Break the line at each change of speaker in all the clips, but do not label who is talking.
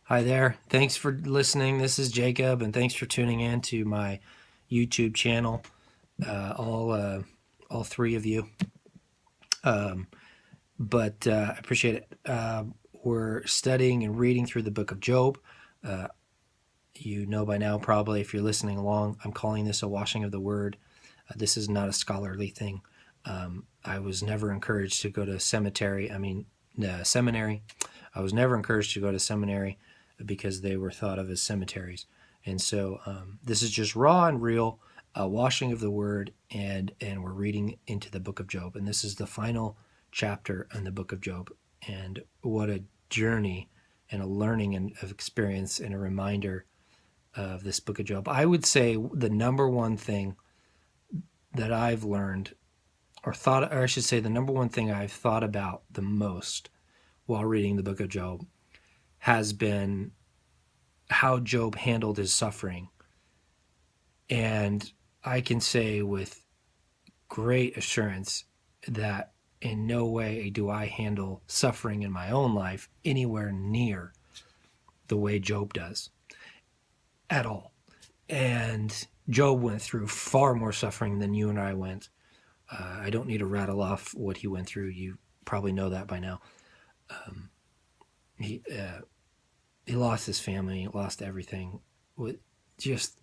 Hi there. Thanks for listening. This is Jacob, and thanks for tuning in to my YouTube channel. All three of you. But I appreciate it. We're studying and reading through the book of Job. You know by now, probably, if you're listening along, I'm calling this a washing of the word. This is not a scholarly thing. I was never encouraged to go to seminary. I was never encouraged to go to seminary because they were thought of as cemeteries. And so this is just raw and real washing of the word, and we're reading into the book of Job. And this is the final chapter in the book of Job. And what a journey and a learning and of experience and a reminder of this book of Job. I would say the number one thing that I've learned or I should say the number one thing I've thought about the most while reading the book of Job has been how Job handled his suffering. And I can say with great assurance that in no way do I handle suffering in my own life anywhere near the way Job does at all. And Job went through far more suffering than you and I went. I don't need to rattle off what he went through. You probably know that by now. He lost his family, lost everything, with just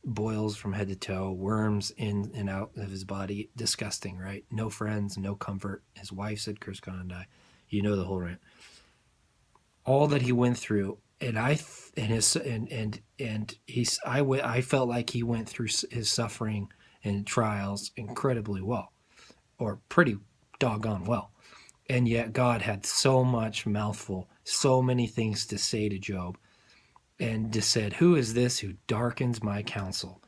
boils from head to toe, worms in and out of his body. Disgusting, right? No friends, no comfort. His wife said Kurt's gonna die. You know the whole rant. All that he went through, and I felt like he went through his suffering and trials incredibly well, or pretty doggone well. And yet God had so much mouthful, so many things to say to Job, and just said, "Who is this who darkens my counsel?"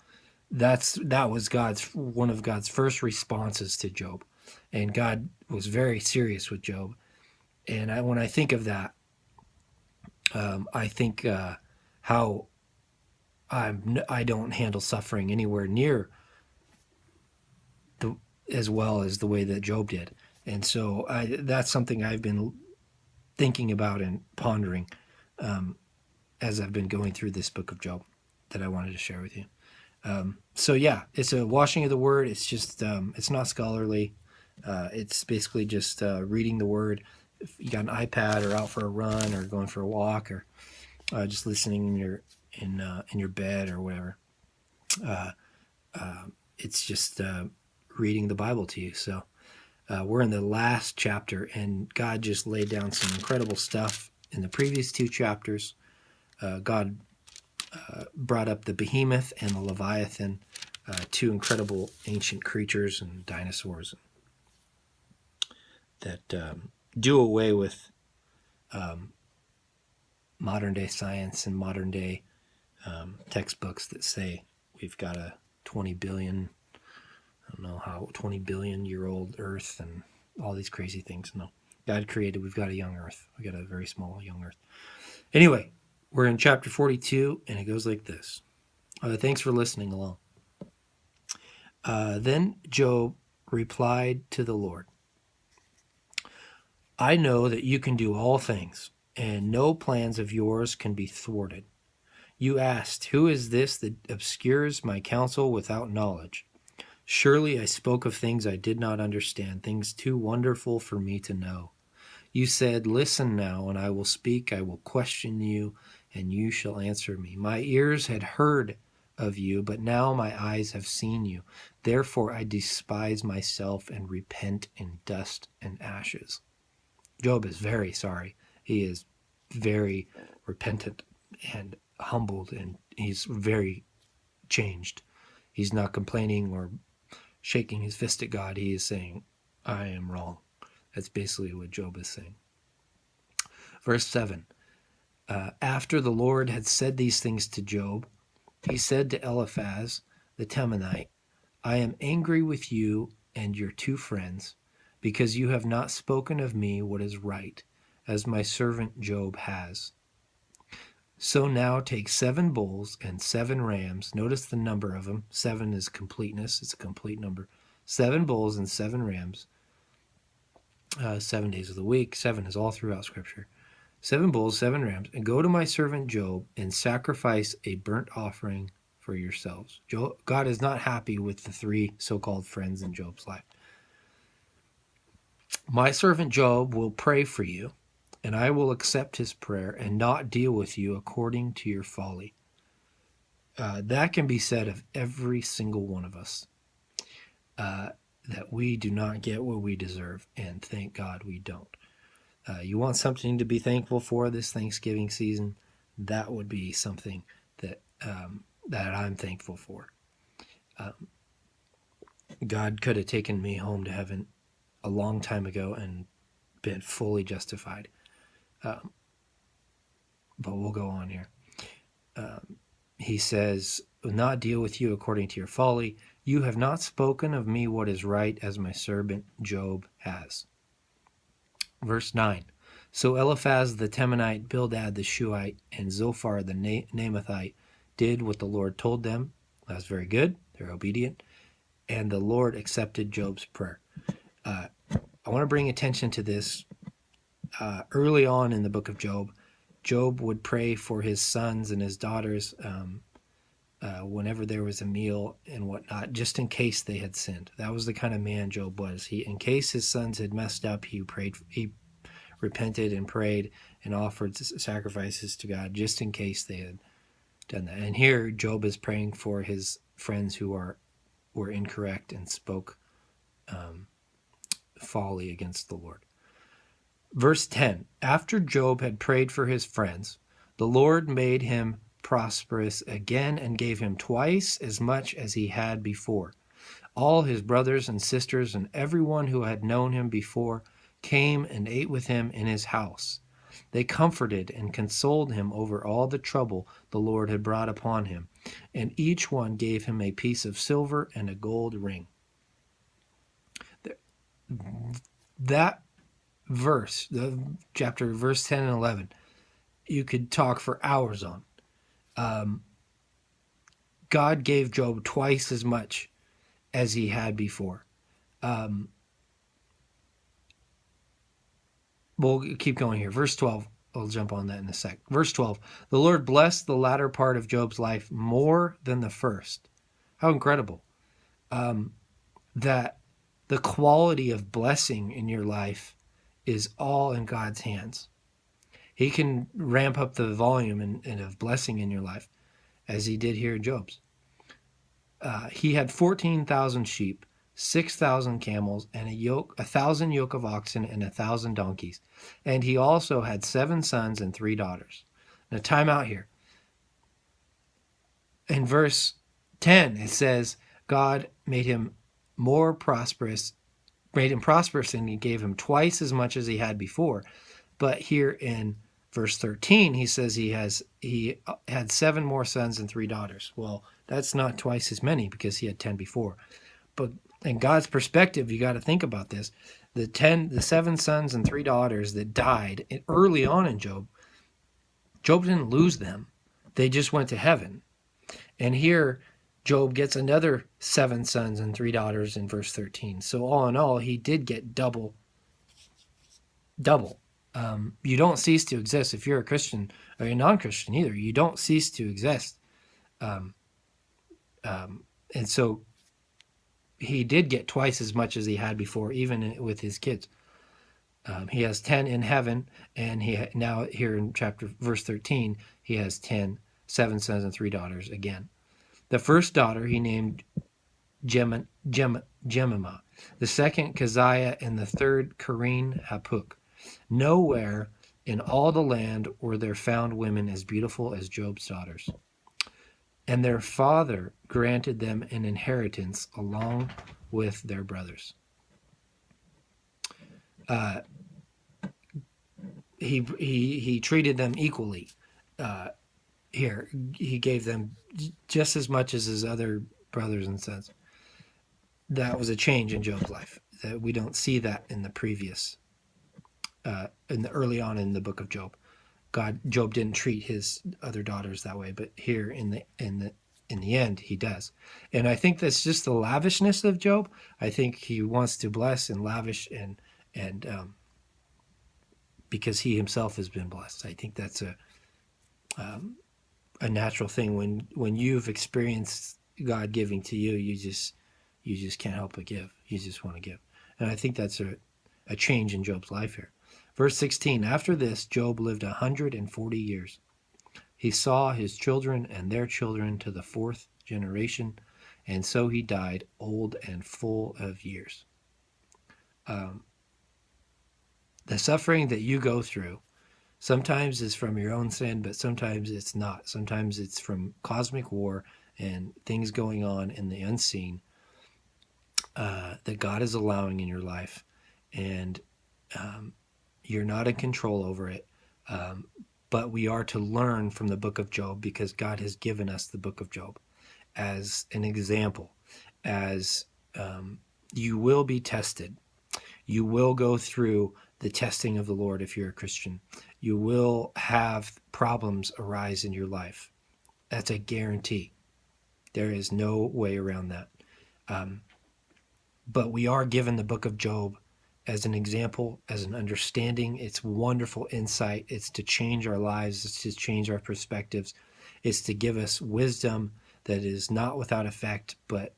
That was one of God's first responses to Job, and God was very serious with Job. And when I think of that, I think how I don't handle suffering anywhere near as well as the way that Job did. And so that's something I've been thinking about and pondering as I've been going through this book of Job that I wanted to share with you. So yeah, it's a washing of the word. It's just, it's not scholarly. It's basically just reading the word. If you got an iPad or out for a run or going for a walk or just listening in your bed or whatever. It's just reading the Bible to you. So we're in the last chapter, and God just laid down some incredible stuff in the previous two chapters. God brought up the behemoth and the leviathan, two incredible ancient creatures and dinosaurs that do away with modern day science and modern day textbooks that say we've got a 20 billion year old earth and all these crazy things. No, God created, we've got a young earth. We got a very small young earth. Anyway, we're in chapter 42, and it goes like this. Thanks for listening along. Then Job replied to the Lord, "I know that you can do all things, and no plans of yours can be thwarted. You asked, 'Who is this that obscures my counsel without knowledge?' Surely I spoke of things I did not understand, things too wonderful for me to know. You said, 'Listen now, and I will speak. I will question you, and you shall answer me.' My ears had heard of you, but now my eyes have seen you. Therefore I despise myself and repent in dust and ashes." Job is very sorry. He is very repentant and humbled, and he's very changed. He's not complaining or shaking his fist at God. He is saying, "I am wrong." That's basically what Job is saying. Verse 7. After the Lord had said these things to Job, he said to Eliphaz the Temanite, "I am angry with you and your two friends, because you have not spoken of me what is right, as my servant Job has. So now take 7 bulls and 7 rams." Notice the number of them. 7 is completeness. It's a complete number. 7 bulls and 7 rams. 7 days of the week. 7 is all throughout Scripture. 7 bulls, 7 rams, and go to my servant Job and sacrifice a burnt offering for yourselves. God is not happy with the 3 so-called friends in Job's life. My servant Job will pray for you, and I will accept his prayer and not deal with you according to your folly. That can be said of every single one of us, that we do not get what we deserve, and thank God we don't. You want something to be thankful for this Thanksgiving season? That would be something that I'm thankful for. God could have taken me home to heaven a long time ago and been fully justified. But we'll go on here. He says, not deal with you according to your folly. You have not spoken of me what is right, as my servant Job has. Verse 9. So Eliphaz the Temanite, Bildad the Shuhite, and Zophar the Naamathite did what the Lord told them. That's very good. They're obedient. And the Lord accepted Job's prayer. I want to bring attention to this. Early on in the book of Job, Job would pray for his sons and his daughters whenever there was a meal and whatnot, just in case they had sinned. That was the kind of man Job was. In case his sons had messed up, he repented and prayed and offered sacrifices to God, just in case they had done that. And here, Job is praying for his friends who were incorrect and spoke folly against the Lord. Verse 10, after Job had prayed for his friends, the Lord made him prosperous again and gave him twice as much as he had before. All his brothers and sisters and everyone who had known him before came and ate with him in his house. They comforted and consoled him over all the trouble the Lord had brought upon him, and each one gave him a piece of silver and a gold ring. That verse, the chapter, verse 10 and 11, you could talk for hours on. God gave Job twice as much as he had before. We'll keep going here. Verse 12, I'll jump on that in a sec. Verse 12, the Lord blessed the latter part of Job's life more than the first. How incredible. That the quality of blessing in your life is all in God's hands. He can ramp up the volume and of blessing in your life, as he did here in Job's. He had 14,000 sheep, 6,000 camels, and 1,000 yoke of oxen, and 1,000 donkeys. And he also had 7 sons and 3 daughters. Now, time out here. In verse 10, it says, God made him prosperous, and he gave him twice as much as he had before. But here in verse 13, he says he had 7 more sons and 3 daughters. Well, that's not twice as many because he had 10 before. But in God's perspective, you got to think about this. The 7 sons and 3 daughters that died early on in Job didn't lose them. They just went to heaven. And here, Job gets another 7 sons and 3 daughters in verse 13. So all in all, he did get double. You don't cease to exist if you're a Christian, or a non-Christian either. You don't cease to exist. And so he did get twice as much as he had before, even with his kids. He has 10 in heaven, and now here in verse 13, he has 7 sons and 3 daughters again. The first daughter he named Jemimah, the second Keziah, and the third Karine Hapuk. Nowhere in all the land were there found women as beautiful as Job's daughters. And their father granted them an inheritance along with their brothers. He treated them equally. Here, he gave them just as much as his other brothers and sons. That was a change in Job's life. That we don't see that in the previous, early on in the book of Job. Job didn't treat his other daughters that way, but here in the end, he does. And I think that's just the lavishness of Job. I think he wants to bless and lavish and because he himself has been blessed. I think that's a natural thing. When you've experienced God giving to you, you just can't help but give. You just want to give. And I think that's a change in Job's life here. Verse 16, after this, Job lived 140 years. He saw his children and their children to the fourth generation, and so he died old and full of years. The suffering that you go through sometimes is from your own sin, but sometimes it's not. Sometimes it's from cosmic war and things going on in the unseen that God is allowing in your life. And you're not in control over it. But we are to learn from the book of Job, because God has given us the book of Job as an example, as you will be tested. You will go through the testing of the Lord if you're a Christian. You will have problems arise in your life. That's a guarantee. There is no way around that. But we are given the book of Job as an example, as an understanding. It's wonderful insight. It's to change our lives. It's to change our perspectives. It's to give us wisdom that is not without effect, but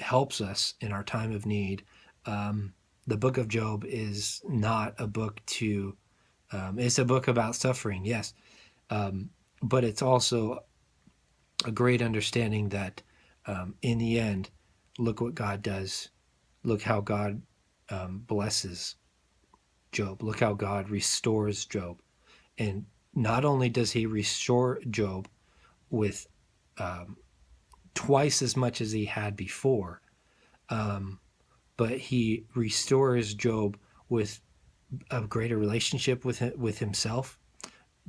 helps us in our time of need. The book of Job is not a book to, it's a book about suffering, yes. But it's also a great understanding that in the end, look what God does. Look how God blesses Job. Look how God restores Job. And not only does he restore Job with twice as much as he had before, but he restores Job with a greater relationship with himself.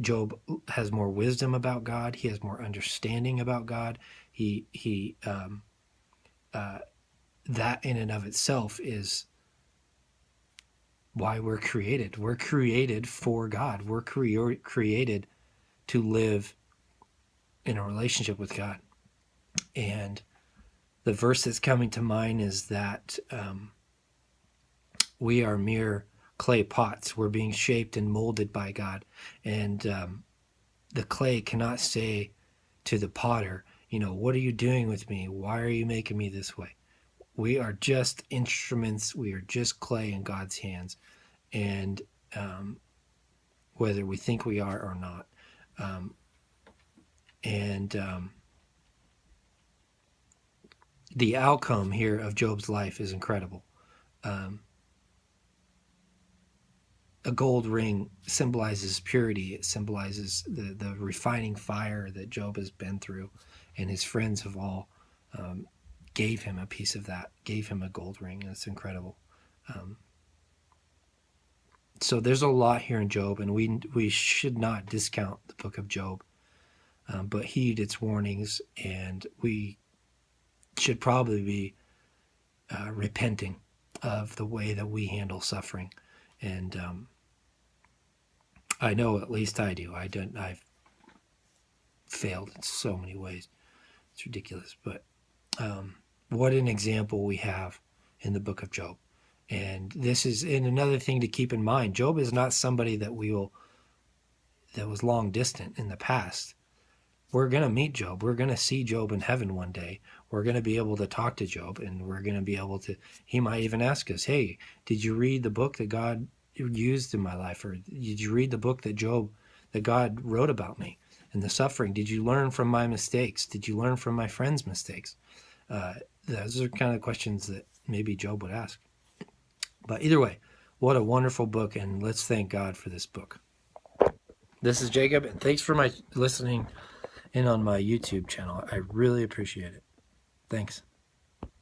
Job has more wisdom about God. He has more understanding about God. That in and of itself is why we're created. We're created for God. We're created to live in a relationship with God. And the verse that's coming to mind is that we are mere clay pots. We're being shaped and molded by God. And the clay cannot say to the potter, what are you doing with me? Why are you making me this way? We are just instruments. We are just clay in God's hands. And whether we think we are or not. The outcome here of Job's life is incredible. A gold ring symbolizes purity. It symbolizes the refining fire that Job has been through, and his friends have all gave him a piece of that, gave him a gold ring. That's incredible. So there's a lot here in Job, and we should not discount the book of Job, but heed its warnings, and we should probably be repenting of the way that we handle suffering. And I know at least I do. I've failed in so many ways. It's ridiculous. But what an example we have in the book of Job. And this is another thing to keep in mind. Job is not somebody that was long distant in the past. We're going to meet Job. We're going to see Job in heaven one day. We're going to be able to talk to Job, and we're going to be able to, he might even ask us, hey, did you read the book that God used in my life? Or did you read the book that God wrote about me and the suffering? Did you learn from my mistakes? Did you learn from my friends' mistakes? Those are kind of questions that maybe Job would ask. But either way, what a wonderful book, and let's thank God for this book. This is Jacob, and thanks for listening in on my YouTube channel. I really appreciate it. Thanks.